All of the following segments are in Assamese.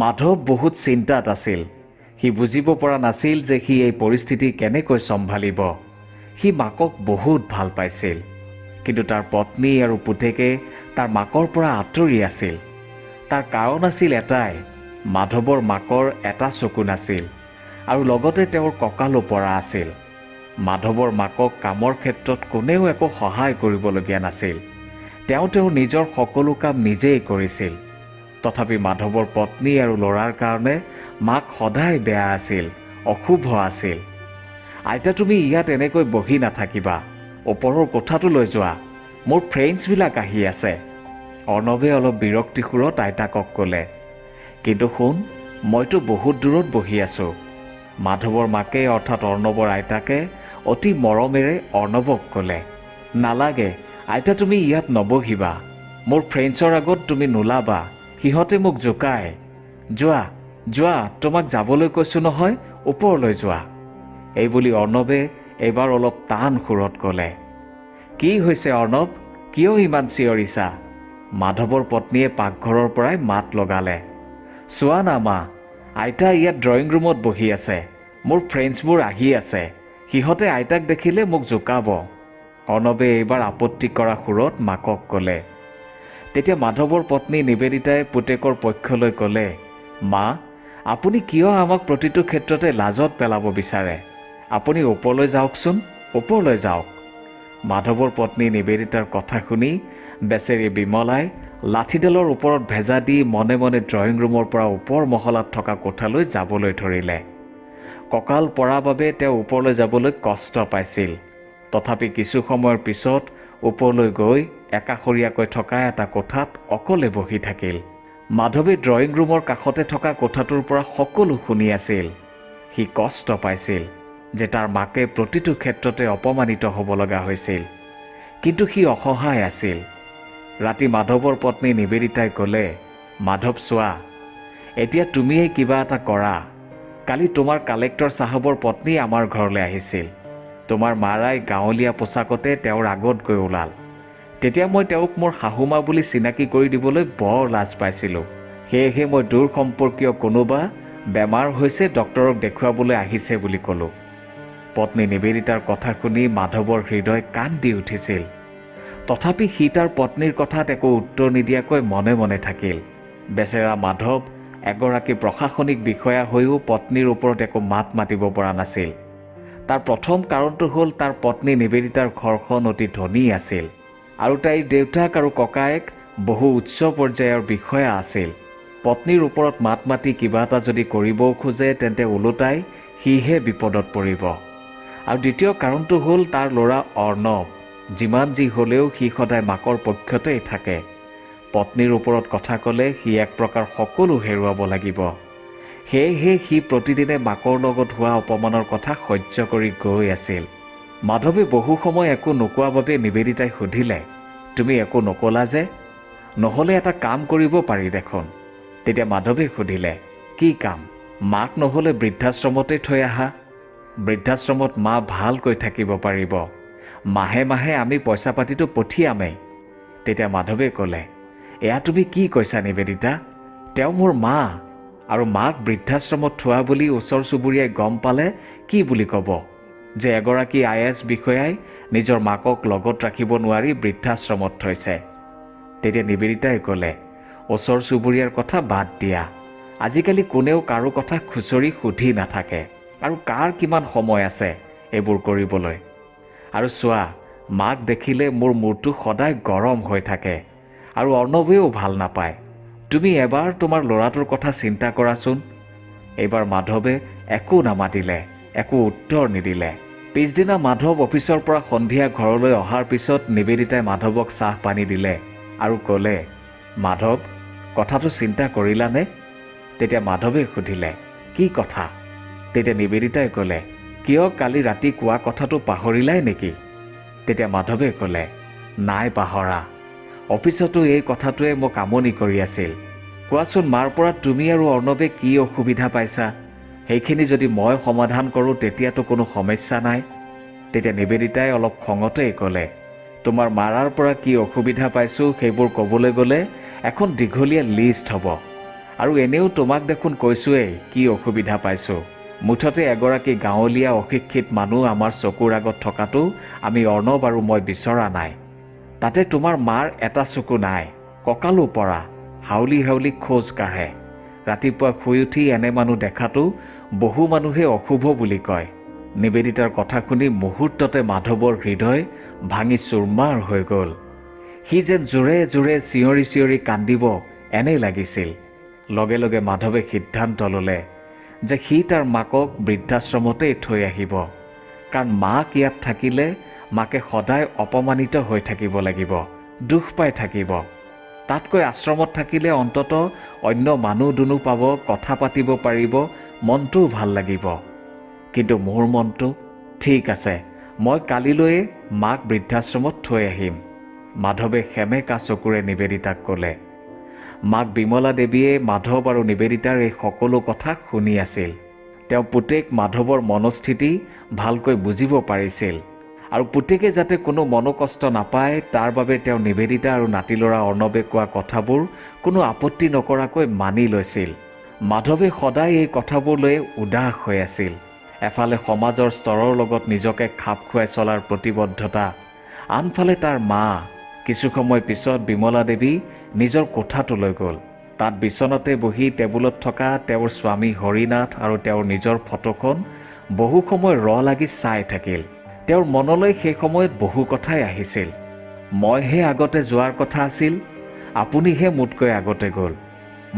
মাধৱ বহুত চিন্তাত আছিল। সি বুজিব পৰা নাছিল যে সি এই পৰিস্থিতি কেনেকৈ চম্ভালিব। সি মাকক বহুত ভাল পাইছিল, কিন্তু তাৰ পত্নী আৰু পুতেকে তাৰ মাকৰ পৰা আঁতৰি আছিল। তাৰ কাৰণ আছিল এটাই, মাধৱৰ মাকৰ এটা চকু নাছিল আৰু লগতে তেওঁৰ কঁকালো পৰা আছিল। মাধৱৰ মাকক কামৰ ক্ষেত্ৰত কোনেও একো সহায় কৰিবলগীয়া নাছিল। তেওঁ নিজৰ সকলো কাম নিজেই কৰিছিল। তথাপি মাধৱৰ পত্নী আৰু ল'ৰাৰ কাৰণে মাক সদায় বেয়া আছিল, অশুভ আছিল। আইতা, তুমি ইয়াত এনেকৈ বহি নাথাকিবা, ওপৰৰ কোঠাটোলৈ যোৱা, মোৰ ফ্ৰেণ্ডছবিলাক আহি আছে। অৰ্ণৱে অলপ বিৰক্তি সুৰত আইতাকক ক'লে। কিন্তু শুন, মইতো বহুত দূৰত বহি আছোঁ। মাধৱৰ মাকে অৰ্থাৎ অৰ্ণৱৰ আইতাকে অতি মৰমেৰে অৰ্ণৱক ক'লে। নালাগে আইতা, তুমি ইয়াত নবহিবা, মোৰ ফ্ৰেণ্ডছৰ আগত তুমি নোলাবা, সিহঁতে মোক জোকায়। যোৱা যোৱা, তোমাক যাবলৈ কৈছোঁ নহয়, ওপৰলৈ যোৱা। এইবুলি অৰ্ণৱে এইবাৰ অলপ টান সুৰত ক'লে। কি হৈছে অৰ্ণৱ, কিয় ইমান চিঞৰিছা? মাধৱৰ পত্নীয়ে পাকঘৰৰ পৰাই মাত লগালে। চোৱা না মা, আইতা ইয়াত ড্ৰয়িং ৰুমত বহি আছে, মোৰ ফ্ৰেণ্ডছবোৰ আহি আছে, সিহঁতে আইতাক দেখিলে মোক জোকাব। অৰ্ণৱে এইবাৰ আপত্তি কৰা সুৰত মাকক ক'লে। তেতিয়া মাধৱৰ পত্নী নিবেদিতাই পুতেকৰ পক্ষলৈ ক'লে, মা, আপুনি কিয় আমাক প্ৰতিটো ক্ষেত্ৰতে লাজত পেলাব বিচাৰে? আপুনি ওপৰলৈ যাওকচোন, ওপৰলৈ যাওক। মাধৱৰ পত্নী নিবেদিতাৰ কথা শুনি বেচেৰী বিমলাই লাঠিডালৰ ওপৰত ভেজা দি মনে মনে ড্ৰয়িং ৰুমৰ পৰা ওপৰ মহলাত থকা কোঠালৈ যাবলৈ ধৰিলে। কঁকাল পৰা বাবে তেওঁ ওপৰলৈ যাবলৈ কষ্ট পাইছিল। তথাপি কিছু সময়ৰ পিছত ওপৰলৈ গৈ একাষৰীয়াকৈ থকা এটা কোঠাত অকলে বহি থাকিল। মাধৱে ড্ৰয়িং ৰুমৰ কাষতে থকা কোঠাটোৰ পৰা সকলো শুনি আছিল। সি কষ্ট পাইছিল যে তাৰ মাকে প্ৰতিটো ক্ষেত্ৰতে অপমানিত হ'ব লগা হৈছিল, কিন্তু সি অসহায় আছিল। ৰাতি মাধৱৰ পত্নী নিবেদিতাই ক'লে, মাধৱ চোৱা, এতিয়া তুমিয়েই কিবা এটা কৰা। কালি তোমাৰ কালেক্টৰ চাহাবৰ পত্নী আমাৰ ঘৰলৈ আহিছিল। তোমাৰ মাৰাই গাঁৱলীয়া পোছাকতে তেওঁৰ আগত গৈ ওলাল। তেতিয়া মই তেওঁক মোৰ শাহুমা বুলি চিনাকি কৰি দিবলৈ বৰ লাজ পাইছিলোঁ। সেয়েহে মই দূৰ সম্পৰ্কীয় কোনোবা বেমাৰ হৈছে, ডক্তৰক দেখুৱাবলৈ আহিছে বুলি ক'লোঁ। পত্নী নিবেদিতাৰ কথা শুনি মাধৱৰ হৃদয় কান্দি উঠিছিল। তথাপি সি তাৰ পত্নীৰ কথাত একো উত্তৰ নিদিয়াকৈ মনে মনে থাকিল। বেচেৰা মাধৱ এগৰাকী প্ৰশাসনিক বিষয়া হৈও পত্নীৰ ওপৰত একো মাত মাতিব পৰা নাছিল। তাৰ প্ৰথম কাৰণটো হ'ল তাৰ পত্নী নিবেদিতাৰ ঘৰখন অতি ধনী আছিল আৰু তাইৰ দেউতাক আৰু ককায়েক বহু উচ্চ পৰ্যায়ৰ বিষয়া আছিল। পত্নীৰ ওপৰত মাত মাতি কিবা এটা যদি কৰিবও খোজে তেন্তে ওলোটাই সিহে বিপদত পৰিব। আৰু দ্বিতীয় কাৰণটো হ'ল তাৰ ল'ৰা অৰ্ণৱ। যিমান যি হ'লেও সি সদায় মাকৰ পক্ষতেই থাকে। পত্নীৰ ওপৰত কথা ক'লে সি এক প্ৰকাৰ সকলো হেৰুৱাব লাগিব। সেয়েহে সি প্ৰতিদিনে মাকৰ লগত হোৱা অপমানৰ কথা সহ্য কৰি গৈ আছিল। মাধৱে বহু সময় একো নোকোৱা বাবে নিবেদিতাই সুধিলে, তুমি একো নকলা যে? নহ'লে এটা কাম কৰিব পাৰি দেখোন। তেতিয়া মাধৱে সুধিলে, কি কাম? মাক নহ'লে বৃদ্ধাশ্ৰমতে থৈ আহা। বৃদ্ধাশ্ৰমত মা ভালকৈ থাকিব পাৰিব। মাহে মাহে আমি পইচা পাতিটো পঠিয়ামেই। তেতিয়া মাধৱে ক'লে, এয়া তুমি কি কৈছা নিবেদিতা? তেওঁ মোৰ মা, আৰু মাক বৃদ্ধাশ্ৰমত থোৱা বুলি ওচৰ চুবুৰীয়াই গম পালে কি বুলি ক'ব? যে এগৰাকী IAS বিষয়াই নিজৰ মাকক লগত ৰাখিব নোৱাৰি বৃদ্ধাশ্ৰমত থৈছে। তেতিয়া নিবেদিতাই ক'লে, ওচৰ চুবুৰীয়াৰ কথা বাদ দিয়া। আজিকালি কোনেও কাৰো কথা খুচৰি সুধি নাথাকে, আৰু কাৰ কিমান সময় আছে এইবোৰ কৰিবলৈ। আৰু চোৱা, মাক দেখিলে মোৰ মূৰটো সদায় গৰম হৈ থাকে, আৰু অৰ্ণৱেও ভাল নাপায়। তুমি এবাৰ তোমাৰ ল'ৰাটোৰ কথা চিন্তা কৰাচোন। এইবাৰ মাধৱে একো নামাতিলে, একো উত্তৰ নিদিলে। পিছদিনা মাধৱ অফিচৰ পৰা সন্ধিয়া ঘৰলৈ অহাৰ পিছত নিবেদিতাই মাধৱক চাহ পানী দিলে আৰু ক'লে, মাধৱ, কথাটো চিন্তা কৰিলানে? তেতিয়া মাধৱে সুধিলে, কি কথা? তেতিয়া নিবেদিতাই ক'লে, কিয় কালি ৰাতি কোৱা কথাটো পাহৰিলাই নেকি? তেতিয়া মাধৱে ক'লে, নাই পাহৰা। অফিচতো এই কথাটোৱে মোক আমনি কৰি আছিল। কোৱাচোন, মাৰ পৰা তুমি আৰু অৰ্ণৱে কি অসুবিধা পাইছা? সেইখিনি যদি মই সমাধান কৰোঁ তেতিয়াতো কোনো সমস্যা নাই। তেতিয়া নিবেদিতাই অলপ খঙতেই ক'লে, তোমাৰ মাৰাৰ পৰা কি অসুবিধা পাইছোঁ সেইবোৰ ক'বলৈ গ'লে এখন দীঘলীয়া লিষ্ট হ'ব, আৰু এনেও তোমাক দেখোন কৈছোৱেই কি অসুবিধা পাইছোঁ। মুঠতে এগৰাকী গাঁৱলীয়া অশিক্ষিত মানুহ আমাৰ চকুৰ আগত থকাটো আমি অৰ্ণৱ আৰু মই বিচৰা নাই। তাতে তোমাৰ মাৰ এটা চকু নাই, কঁকালো পৰা, হাউলি হাউলি খোজ কাঢ়ে। ৰাতিপুৱা শুই উঠি এনে মানুহ দেখাটো বহু মানুহে অশুভ বুলি কয়। নিবেদিতাৰ কথা শুনি মুহূৰ্ততে মাধৱৰ হৃদয় ভাঙি চুৰমাৰ হৈ গ'ল। সি যেন জোৰে জোৰে চিঞৰি চিঞৰি কান্দিব এনেই লাগিছিল। লগে লগে মাধৱে সিদ্ধান্ত ল'লে যে সি তাৰ মাকক বৃদ্ধাশ্ৰমতেই থৈ আহিব। কাৰণ মাক ইয়াত থাকিলে মাকে সদায় অপমানিত হৈ থাকিব লাগিব, দুখ পাই থাকিব। তাতকৈ আশ্ৰমত থাকিলে অন্তত অন্য মানুহ দুনুহ পাব, কথা পাতিব পাৰিব, মনটোও ভাল লাগিব। কিন্তু মোৰ মনটো, ঠিক আছে, মই কালিলৈয়ে মাক বৃদ্ধাশ্ৰমত থৈ আহিম, মাধৱে সেমেকা চকুৰে নিবেদিতাক ক'লে। মাক বিমলা দেৱীয়ে মাধৱ আৰু নিবেদিতাৰ এই সকলো কথা শুনি আছিল। তেওঁ পুতেক মাধৱৰ মনস্থিতি ভালকৈ বুজিব পাৰিছিল আৰু পুতেকে যাতে কোনো মনোকষ্ট নাপায় তাৰ বাবে তেওঁ নিবেদিতা আৰু নাতি ল'ৰা অৰ্ণৱে কোৱা কথাবোৰ কোনো আপত্তি নকৰাকৈ মানি লৈছিল। মাধৱে সদায় এই কথাবোৰ লৈ উদাস হৈ আছিল। এফালে সমাজৰ স্তৰৰ লগত নিজকে খাপ খুৱাই চলাৰ প্ৰতিবদ্ধতা, আনফালে তাৰ মা। কিছু সময় পিছত বিমলা দেৱী নিজৰ কোঠাটোলৈ গ'ল। তাত বিচনাতে বহি টেবুলত থকা তেওঁৰ স্বামী হৰিনাথ আৰু তেওঁৰ নিজৰ ফটোখন বহু সময় লাগি চাই থাকিল। তেওঁৰ মনলৈ সেই সময়ত বহু কথাই আহিছিল। মইহে আগতে যোৱাৰ কথা আছিল, আপুনিহে মোতকৈ আগতে গ'ল,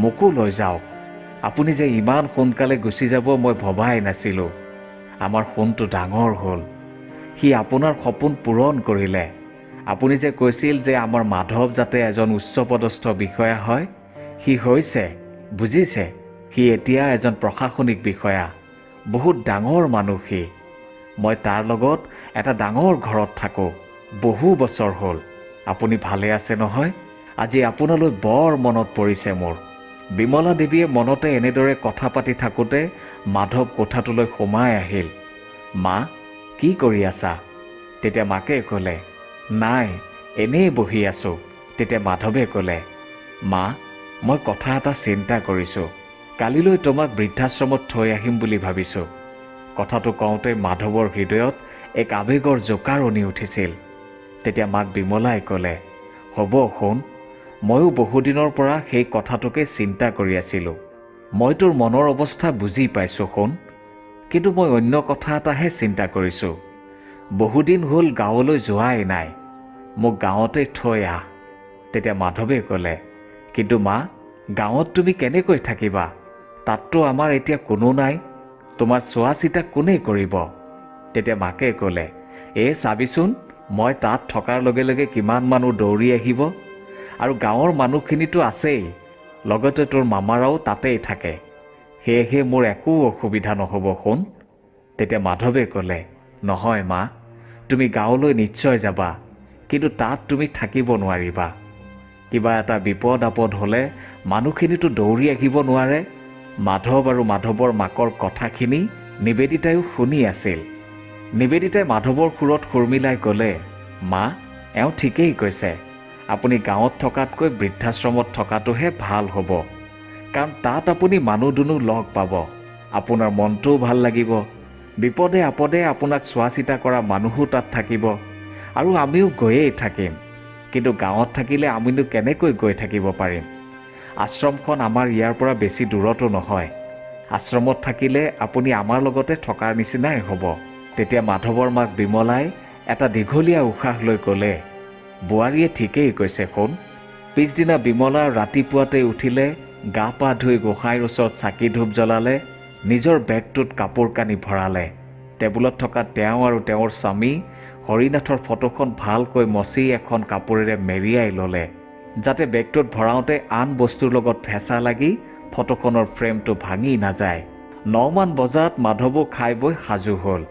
মোকো লৈ যাওক। আপুনি যে ইমান সোনকালে গুচি যাব মই ভবাই নাছিলোঁ। আমাৰ সোণটো ডাঙৰ হ'ল, সি আপোনাৰ সপোন পূৰণ কৰিলে। আপুনি যে কৈছিল যে আমাৰ মাধৱ যাতে এজন উচ্চপদস্থ বিষয়া হয়, সি হৈছে, বুজিছে? সি এতিয়া এজন প্ৰশাসনিক বিষয়া, বহুত ডাঙৰ মানুহ সি। মই তাৰ লগত এটা ডাঙৰ ঘৰত থাকোঁ, বহু বছৰ হ'ল। আপুনি ভালে আছে নহয়? আজি আপোনালৈ বৰ মনত পৰিছে মোৰ। বিমলা দেৱীয়ে মনতে এনেদৰে কথা পাতি থাকোঁতে মাধৱ কোঠাটোলৈ সোমাই আহিল। মা, কি কৰি আছা? তেতিয়া মাকে ক'লে, নাই, এনেই বহি আছোঁ। তেতিয়া মাধৱে ক'লে, মা, মই কথা এটা চিন্তা কৰিছোঁ। কালিলৈ তোমাক বৃদ্ধাশ্ৰমত থৈ আহিম বুলি ভাবিছোঁ। কথাটো কওঁতে মাধৱৰ হৃদয়ত এক আৱেগৰ জোকাৰণি উঠিছিল। তেতিয়া মাক বিমলাই ক'লে, হ'ব শুন, ময়ো বহুদিনৰ পৰা সেই কথাটোকে চিন্তা কৰি আছিলোঁ। মই তোৰ মনৰ অৱস্থা বুজি পাইছোঁ শুন, কিন্তু মই অন্য কথা এটাহে চিন্তা কৰিছোঁ। বহুদিন হ'ল গাঁৱলৈ যোৱাই নাই, মোক গাঁৱতে থৈ আহ। তেতিয়া মাধৱে ক'লে, কিন্তু মা, গাঁৱত তুমি কেনেকৈ থাকিবা? তাততো আমাৰ এতিয়া কোনো নাই, তোমাৰ চোৱা চিতা কোনে কৰিব? তেতিয়া মাকে ক'লে, চাবিচোন, মই তাত থকাৰ লগে লগে কিমান মানুহ দৌৰি আহিব, আৰু গাঁৱৰ মানুহখিনিতো আছেই, লগতে তোৰ মামাৰাও তাতেই থাকে, সেয়েহে মোৰ একো অসুবিধা নহ'ব শুন। তেতিয়া মাধৱে ক'লে, নহয় মা, তুমি গাঁৱলৈ নিশ্চয় যাবা, কিন্তু তাত তুমি থাকিব নোৱাৰিবা। কিবা এটা বিপদ আপদ হ'লে মানুহখিনিতো দৌৰি আহিব নোৱাৰে। মাধৱ আৰু মাধৱৰ মাকৰ কথাখিনি নিবেদিতায়ো শুনি আছিল। নিবেদিতাই মাধৱৰ সুৰত সুৰ মিলাই ক'লে, মা, এওঁ ঠিকেই কৈছে। আপুনি গাঁৱত থকাতকৈ বৃদ্ধাশ্ৰমত থকাটোহে ভাল হ'ব। কাৰণ তাত আপুনি মানুহ দুনুহ লগ পাব, আপোনাৰ মনটোও ভাল লাগিব, বিপদে আপদে আপোনাক চোৱা চিতা কৰা মানুহো তাত থাকিব, আৰু আমিও গৈয়েই থাকিম। কিন্তু গাঁৱত থাকিলে আমিনো কেনেকৈ গৈ থাকিব পাৰিম? আশ্ৰমখন আমাৰ ইয়াৰ পৰা বেছি দূৰতো নহয়। আশ্ৰমত থাকিলে আপুনি আমাৰ লগতে থকাৰ নিচিনাই হ'ব। তেতিয়া মাধৱৰ মাক বিমলাই এটা দীঘলীয়া উশাহ লৈ ক'লে, বোৱাৰীয়ে ঠিকেই কৈছে শুন। পিছদিনা বিমলা ৰাতিপুৱাতে উঠিলে, গা পা ধুই গোসাঁইৰ ওচৰত চাকি ধূপ জ্বলালে, নিজৰ বেগটোত কাপোৰ কানি ভৰালে। টেবুলত থকা তেওঁ আৰু তেওঁৰ স্বামী হৰিনাথৰ ফটোখন ভালকৈ মচি এখন কাপোৰেৰে মেৰিয়াই ল'লে, যাতে বেগটোত ভৰাওঁতে আন বস্তুৰ লগত হেঁচা লাগি ফটোখনৰ ফ্ৰেমটো ভাঙি নাযায়। 9 মান বজাত মাধৱো খাই বৈ সাজু হ'ল।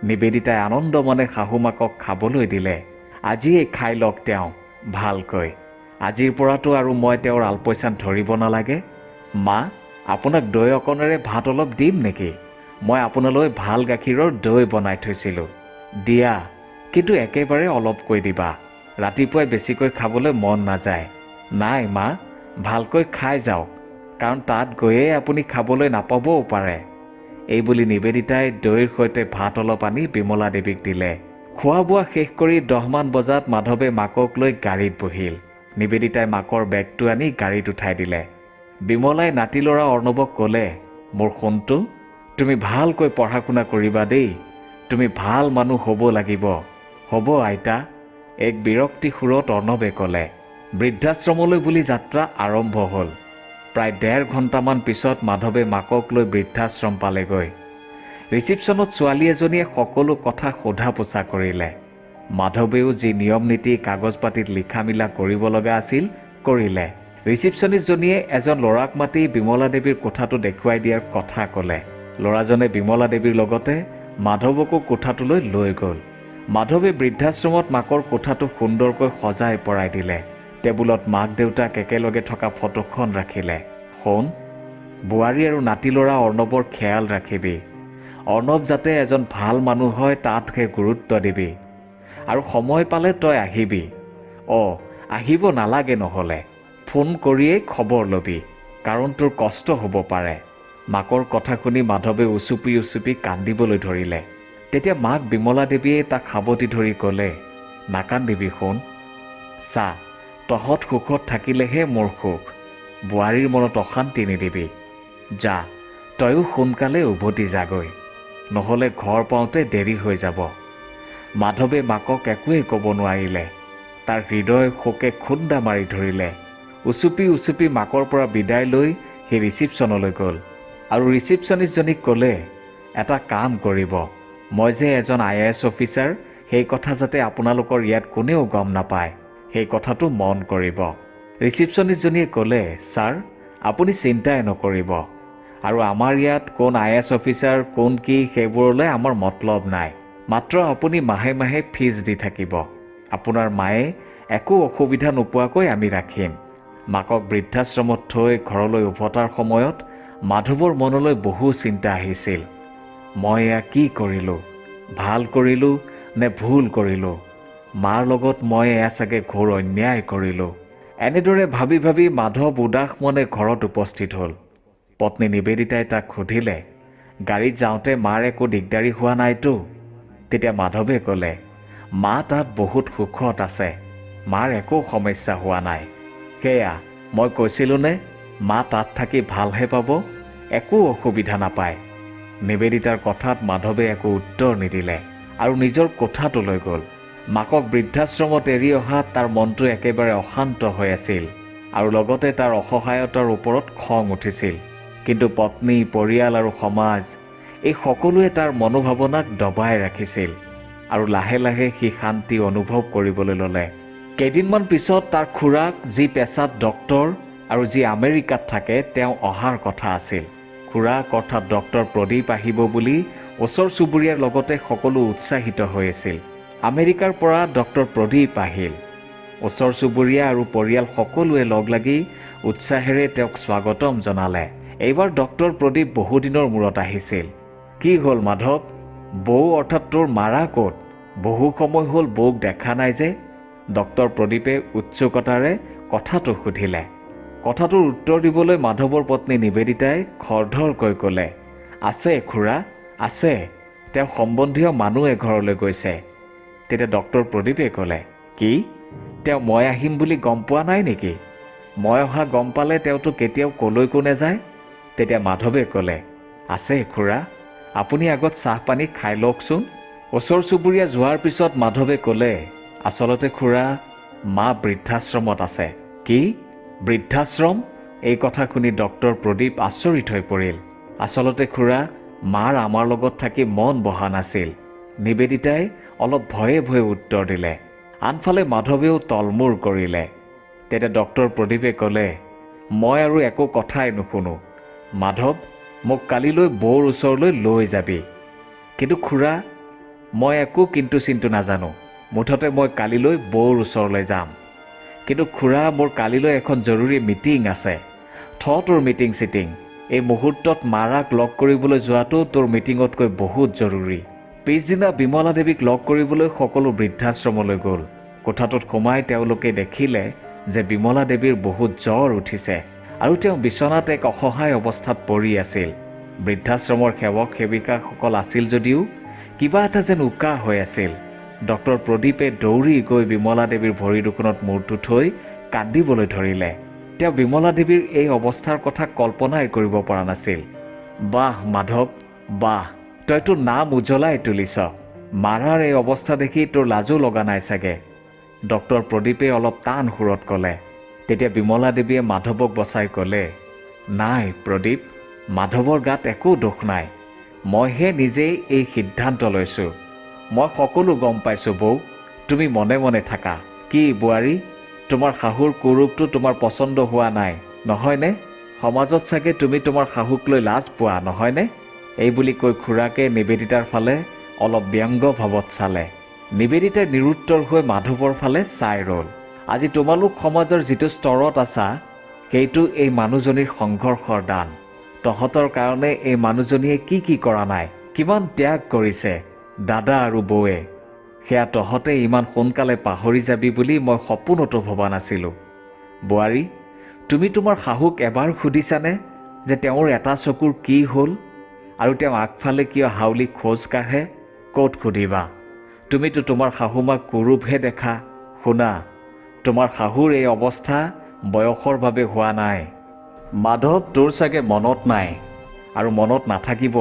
নিবেদিতাই আনন্দ মনে শাহুমাকক খাবলৈ দিলে। আজিয়েই খাই লওক তেওঁ ভালকৈ, আজিৰ পৰাতো আৰু মই তেওঁৰ আলপৈচান ধৰিব নালাগে। মা, আপোনাক দৈ অকণেৰে ভাত অলপ দিম নেকি? মই আপোনালৈ ভাল গাখীৰৰ দৈ বনাই থৈছিলোঁ, দিয়া, কিন্তু একেবাৰে অলপকৈ দিবা, ৰাতিপুৱাই বেছিকৈ খাবলৈ মন নাযায়। নাই মা, ভালকৈ খাই যাওক, কাৰণ তাত গৈয়ে আপুনি খাবলৈ নাপাবও পাৰে। এই বুলি নিবেদিতাই দৈৰ সৈতে ভাত অলপ আনি বিমলা দেৱীক দিলে। খোৱা বোৱা শেষ কৰি 10 মান বজাত মাধৱে মাকক লৈ গাড়ীত বহিল। নিবেদিতাই মাকৰ বেগটো আনি গাড়ীত উঠাই দিলে। বিমলাই নাতি ল'ৰা অৰ্ণৱক ক'লে, মোৰ সোণটো, তুমি ভালকৈ পঢ়া শুনা কৰিবা দেই। তুমি ভাল মানুহ হ'ব লাগিব। হ'ব আইতা, এক বিৰক্তি সুৰত অৰ্ণৱে ক'লে। বৃদ্ধাশ্ৰমলৈ বুলি যাত্ৰা আৰম্ভ হ'ল। প্ৰায় 1.5 ঘণ্টামান পিছত মাধৱে মাকক লৈ বৃদ্ধাশ্ৰম পালেগৈ। ৰিচিপশ্যনত ছোৱালী এজনীয়ে সকলো কথা সোধা পোছা কৰিলে। মাধৱেও যি নিয়ম নীতি কাগজ পাতিত লিখা মিলা কৰিব লগা আছিল কৰিলে। ৰিচিপশ্যনিষ্টজনীয়ে এজন ল'ৰাক মাতি বিমলা দেৱীৰ কোঠাটো দেখুৱাই দিয়াৰ কথা ক'লে। ল'ৰাজনে বিমলা দেৱীৰ লগতে মাধৱকো কোঠাটোলৈ লৈ গ'ল। মাধৱে বৃদ্ধাশ্ৰমত মাকৰ কোঠাটো সুন্দৰকৈ সজাই পৰাই দিলে। টেবুলত মাক দেউতাক একেলগে থকা ফটোখন ৰাখিলে। শুন, বোৱাৰী আৰু নাতি ল'ৰা অৰ্ণৱৰ খেয়াল ৰাখিবি। অৰ্ণৱ যাতে এজন ভাল মানুহ হয় তাতহে গুৰুত্ব দিবি। আৰু সময় পালে তই আহিবি। আহিব নালাগে, নহ'লে ফোন কৰিয়েই খবৰ ল'বি, কাৰণ তোৰ কষ্ট হ'ব পাৰে। মাকৰ কথা শুনি মাধৱে উচুপি উচুপি কান্দিবলৈ ধৰিলে। তেতিয়া মাক বিমলা দেৱীয়ে তাক সাৱটি ধৰি ক'লে, নাকান্দিবি শুন। চা, তহঁত সুখত থাকিলেহে মোৰ সুখ। বোৱাৰীৰ মনত অশান্তি নিদিবি। যা, তয়ো সোনকালে উভতি যাগৈ, নহ'লে ঘৰ পাওঁতে দেৰি হৈ যাব। মাধৱে মাকক একোৱেই ক'ব নোৱাৰিলে। তাৰ হৃদয় শোকে খুন্দা মাৰি ধৰিলে। উচুপি উচুপি মাকৰ পৰা বিদায় লৈ সি ৰিচিপশ্যনলৈ গ'ল আৰু ৰিচিপশ্যনিষ্টজনীক ক'লে, এটা কাম কৰিব, মই যে এজন IAS অফিচাৰ সেই কথা যাতে আপোনালোকৰ ইয়াত কোনেও গম নাপায়, সেই কথাটো মন কৰিব। ৰিচিপশ্যনিষ্টজনীয়ে ক'লে, ছাৰ, আপুনি চিন্তাই নকৰিব। আৰু আমাৰ ইয়াত কোন IAS অফিচাৰ কোন কি সেইবোৰলৈ আমাৰ মতলব নাই। মাত্ৰ আপুনি মাহে মাহে ফিজ দি থাকিব। আপোনাৰ মায়ে একো অসুবিধা নোপোৱাকৈ আমি ৰাখিম। মাকক বৃদ্ধাশ্ৰমত থৈ ঘৰলৈ উভতাৰ সময়ত মাধৱৰ মনলৈ বহু চিন্তা আহিছিল। মই এয়া কি কৰিলোঁ? ভাল কৰিলোঁ নে ভুল কৰিলোঁ? মাৰ লগত মই এয়া চাগে ঘোৰ অন্যায় কৰিলোঁ। এনেদৰে ভাবি ভাবি মাধৱ উদাস মনে ঘৰত উপস্থিত হ'ল। পত্নী নিবেদিতাই তাক সুধিলে, গাড়ীত যাওঁতে মাৰ একো দিগদাৰী হোৱা নাইতো? তেতিয়া মাধৱে ক'লে, মা তাত বহুত সুখত আছে। মাৰ একো সমস্যা হোৱা নাই। সেয়া মই কৈছিলোঁনে, মা তাত থাকি ভালহে পাব, একো অসুবিধা নাপায়। নিবেদিতাৰ কথাত মাধৱে একো উত্তৰ নিদিলে আৰু নিজৰ কোঠাটোলৈ গ'ল। মাকক বৃদ্ধাশ্ৰমত এৰি অহাত তাৰ মনটো একেবাৰে অশান্ত হৈ আছিল আৰু লগতে তাৰ অসহায়তাৰ ওপৰত খং উঠিছিল। কিন্তু পত্নী, পৰিয়াল আৰু সমাজ এই সকলোৱে তাৰ মনোভাৱনাক দবাই ৰাখিছিল আৰু লাহে লাহে সি শান্তি অনুভৱ কৰিবলৈ ল'লে। কেইদিনমান পিছত তাৰ খুৰাক, যি পেছাত ডক্তৰ আৰু যি আমেৰিকাত থাকে, তেওঁ অহাৰ কথা আছিল। খুৰাক অৰ্থাৎ ডক্টৰ প্ৰদীপ আহিব বুলি ওচৰ চুবুৰীয়াৰ লগতে সকলো উৎসাহিত হৈ আছিল। আমেৰিকাৰ পৰা ডক্টৰ প্ৰদীপ আহিল। ওচৰ চুবুৰীয়া আৰু পৰিয়াল সকলোৱে লগ লাগি উৎসাহেৰে তেওঁক স্বাগতম জনালে। এইবাৰ ডক্টৰ প্ৰদীপ বহুদিনৰ মূৰত আহিছিল। কি হ'ল মাধৱ, বৌ অৰ্থাৎ তোৰ মাৰা ক'ত? বহু সময় হ'ল বৌক দেখা নাই যে? ডক্টৰ প্ৰদীপে উৎসুকতাৰে কথাটো সুধিলে। কথাটোৰ উত্তৰ দিবলৈ মাধৱৰ পত্নী নিবেদিতাই খৰধৰকৈ ক'লে, আছে খুৰা, আছে। তেওঁ সম্বন্ধীয় মানুহ এঘৰলৈ গৈছে। তেতিয়া ডক্টৰ প্ৰদীপে ক'লে, কি? তেওঁ মই আহিম বুলি গম পোৱা নাই নেকি? মই অহা গম পালে তেওঁতো কেতিয়াও কলৈকো নেযায়। তেতিয়া মাধৱে ক'লে, আছে খুৰা, আপুনি আগত চাহপানী খাই লওকচোন। ওচৰ চুবুৰীয়া যোৱাৰ পিছত মাধৱে ক'লে, আচলতে খুৰা, মা বৃদ্ধাশ্ৰমত আছে। কি? বৃদ্ধাশ্ৰম? এই কথা শুনি ডক্টৰ প্ৰদীপ আচৰিত হৈ পৰিল। আচলতে খুৰা, মাৰ আমাৰ লগত থাকি মন বহা নাছিল। নিবেদিতাই অলপ ভয়ে ভয়ে উত্তৰ দিলে। আনফালে মাধৱেও তলমূৰ কৰিলে। তেতিয়া ডক্টৰ প্ৰদীপে ক'লে, মই আৰু একো কথাই নুশুনো। মাধৱ, মোক কালিলৈ বৌৰ ওচৰলৈ লৈ যাবি। কিন্তু খুৰা, মই একো কিন্তু চিন্তু নাজানো। মুঠতে মই কালিলৈ বৌৰ ওচৰলৈ যাম। কিন্তু খুৰা, মোৰ কালিলৈ এখন জৰুৰী মিটিং আছে। তোৰ মিটিং চিটিং, এই মুহূৰ্তত মাৰাক লগ কৰিবলৈ যোৱাটো তোৰ মিটিঙতকৈ বহুত জৰুৰী। পিছদিনা বিমলা দেৱীক লগ কৰিবলৈ সকলো বৃদ্ধাশ্ৰমলৈ গ'ল। কোঠাটোত সোমাই তেওঁলোকে দেখিলে যে বিমলা দেৱীৰ বহুত জ্বৰ উঠিছে আৰু তেওঁ বিচনাত এক অসহায় অৱস্থাত পৰি আছিল। বৃদ্ধাশ্ৰমৰ সেৱক সেৱিকাসকল আছিল যদিও কিবা এটা যেন উকা হৈ আছিল। ডক্টৰ প্ৰদীপে দৌৰি গৈ বিমলা দেৱীৰ ভৰি দুখনত মূৰটো থৈ কান্দিবলৈ ধৰিলে। তেওঁ বিমলা দেৱীৰ এই অৱস্থাৰ কথা কল্পনাই কৰিব পৰা নাছিল। বাহ মাধৱ, বাহ, তইতো নাম উজ্বলাই তুলিছ। মাৰাৰ এই অৱস্থা দেখি তোৰ লাজো লগা নাই চাগে, ডক্টৰ প্ৰদীপে অলপ টান সুৰত ক'লে। তেতিয়া বিমলা দেৱীয়ে মাধৱক বচাই ক'লে, নাই প্ৰদীপ, মাধৱৰ গাত একো দোষ নাই। মইহে নিজেই এই সিদ্ধান্ত লৈছোঁ। মই সকলো গম পাইছোঁ বৌ, তুমি মনে মনে থাকা। কি বোৱাৰী, তোমাৰ শাহুৰ কুৰূপটো তোমাৰ পচন্দ হোৱা নাই নহয়নে? সমাজত চাগে তুমি তোমাৰ শাহুক লৈ লাজ পোৱা নহয়নে? এই বুলি কৈ খুৰাকে নিবেদিতাৰ ফালে অলপ ব্যংগ ভাৱত চালে। নিবেদিতাই নিৰুত্তৰ হৈ মাধৱৰ ফালে চাই ৰ'ল। আজি তোমালোক সমাজৰ যিটো স্তৰত আছা, সেইটো এই মানুহজনীৰ সংঘৰ্ষৰ দান। তহঁতৰ কাৰণে এই মানুহজনীয়ে কি কৰা নাই, কিমান ত্যাগ কৰিছে দাদা আৰু বৌৱে, সেয়া তহঁতে ইমান সোনকালে পাহৰি যাবি বুলি মই সপোনতো ভবা নাছিলোঁ। বোৱাৰী, তুমি তোমাৰ শাহুক এবাৰ সুধিছানে যে তেওঁৰ এটা চকুৰ কি হ'ল আৰু তেওঁ আগফালে কিয় হাউলি খোজ কাঢ়ে? ক'ত সুধিবা? তুমিতো তোমাৰ শাহুমাক কুৰূপহে দেখা। শুনা, তোমাৰ শাহুৰ এই অৱস্থা বয়সৰ বাবে হোৱা নাই। মাধৱ, তোৰ চাগে মনত নাই আৰু মনত নাথাকিব,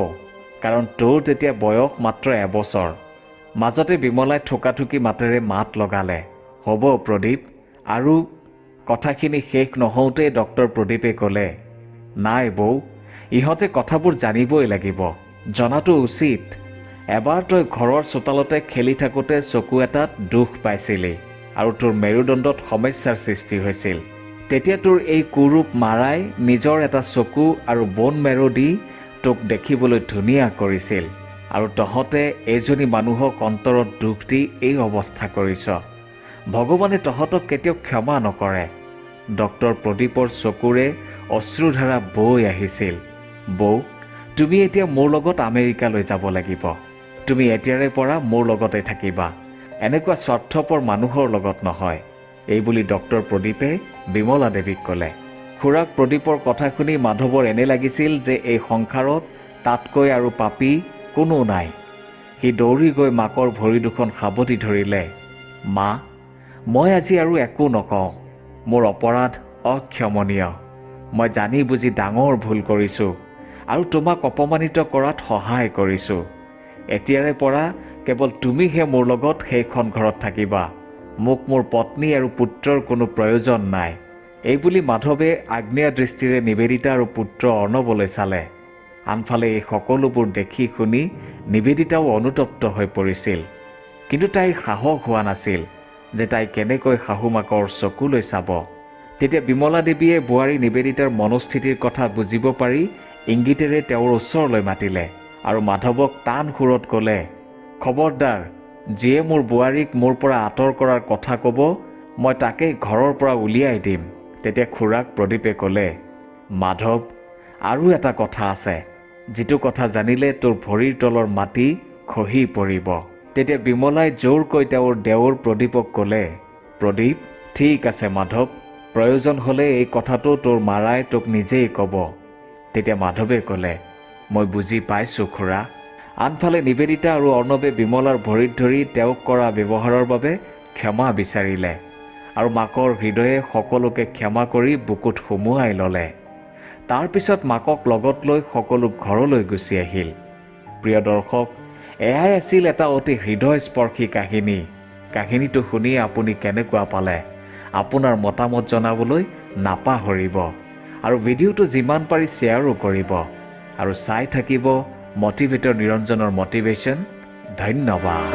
কাৰণ তোৰ তেতিয়া বয়স মাত্ৰ এবছৰ। মাজতে বিমলাই থোকাথুকি মাতেৰে মাত লগালে, হ'ব প্ৰদীপ। আৰু কথাখিনি শেষ নহওঁতেই ডক্টৰ প্ৰদীপে ক'লে, নাই বৌ, ইহঁতে কথাবোৰ জানিবই লাগিব, জনাটো উচিত। এবাৰ তই ঘৰৰ চোতালতে খেলি থাকোঁতে চকু এটাত দুখ পাইছিলি আৰু তোৰ মেৰুদণ্ডত সমস্যাৰ সৃষ্টি হৈছিল। তেতিয়া তোৰ এই কুৰূপ মাৰাই নিজৰ এটা চকু আৰু বন মেৰু দি তোক দেখিবলৈ ধুনীয়া কৰিছিল, আৰু তহঁতে এইজনী মানুহক অন্তৰত দুখ দি এই অৱস্থা কৰিছ। ভগৱানে তহঁতক কেতিয়াও ক্ষমা নকৰে। ডক্টৰ প্ৰদীপৰ চকুৰে অশ্ৰুধাৰা বৈ আহিছিল। বৌ, তুমি এতিয়া মোৰ লগত আমেৰিকালৈ যাব লাগিব। তুমি এতিয়াৰে পৰা মোৰ লগতে থাকিবা, এনেকুৱা স্বাৰ্থপৰ মানুহৰ লগত নহয়। এই বুলি ডক্টৰ প্ৰদীপে বিমলা দেৱীক ক'লে। খুৰাক প্ৰদীপৰ কথা শুনি মাধৱৰ এনে লাগিছিল যে এই সংসাৰত তাতকৈ আৰু পাপী কোনো নাই। সি দৌৰি গৈ মাকৰ ভৰি দুখন সাবটি ধৰিলে। মা, মই আজি আৰু একো নকওঁ। মোৰ অপৰাধ অক্ষমনীয়। মই জানি বুজি ডাঙৰ ভুল কৰিছোঁ আৰু তোমাক অপমানিত কৰাত সহায় কৰিছোঁ। এতিয়াৰে পৰা কেৱল তুমিহে মোৰ লগত সেইখন ঘৰত থাকিবা। মোক মোৰ পত্নী আৰু পুত্ৰৰ কোনো প্ৰয়োজন নাই। এই বুলি মাধৱে আগ্নেয় দৃষ্টিৰে নিবেদিতা আৰু পুত্ৰ অৰ্ণৱলৈ চালে। আনফালে এই সকলোবোৰ দেখি শুনি নিবেদিতাও অনুতপ্ত হৈ পৰিছিল, কিন্তু তাইৰ সাহস হোৱা নাছিল যে তাই কেনেকৈ শাহুমাকৰ চকুলৈ চাব। তেতিয়া বিমলা দেৱীয়ে বোৱাৰী নিবেদিতাৰ মনোস্থিতিৰ কথা বুজিব পাৰি ইংগিতেৰে তেওঁৰ ওচৰলৈ মাতিলে আৰু মাধৱক টান সুৰত ক'লে, খবৰদাৰ, যিয়ে মোৰ বোৱাৰীক মোৰ পৰা আঁতৰ কৰাৰ কথা ক'ব, মই তাকেই ঘৰৰ পৰা উলিয়াই দিম। তেতিয়া খুৰাক প্ৰদীপে ক'লে, মাধৱ, আৰু এটা কথা আছে, যিটো কথা জানিলে তোৰ ভৰিৰ তলৰ মাটি খহি পৰিব। তেতিয়া বিমলাই জোৰকৈ তেওঁৰ দেৱৰ প্ৰদীপক ক'লে, প্ৰদীপ, ঠিক আছে মাধৱ, প্ৰয়োজন হ'লে এই কথাটো তোৰ মাৰাই তোক নিজেই ক'ব। তেতিয়া মাধৱে ক'লে, মই বুজি পাইছোঁ খুৰা। আনফালে নিবেদিতা আৰু অৰ্ণৱে বিমলাৰ ভৰিত ধৰি তেওঁক কৰা ব্যৱহাৰৰ বাবে ক্ষমা বিচাৰিলে আৰু মাকৰ হৃদয়ে সকলোকে ক্ষমা কৰি বুকুত সুমুৱাই ল'লে। তাৰ পিছত মাকক লগত লৈ সকলো ঘৰলৈ গুচি আহিল। প্ৰিয় দৰ্শক, এয়াই আছিল এটা অতি হৃদয়স্পৰ্শী কাহিনী। কাহিনীটো শুনি আপুনি কেনেকুৱা পালে? আপোনাৰ মতামত জনাবলৈ নাপাহৰিব আৰু ভিডিঅ'টো যিমান পাৰি শ্বেয়াৰো কৰিব আৰু চাই থাকিব মটিভেটৰ নিৰঞ্জনৰ মটিভেশ্যন। ধন্যবাদ।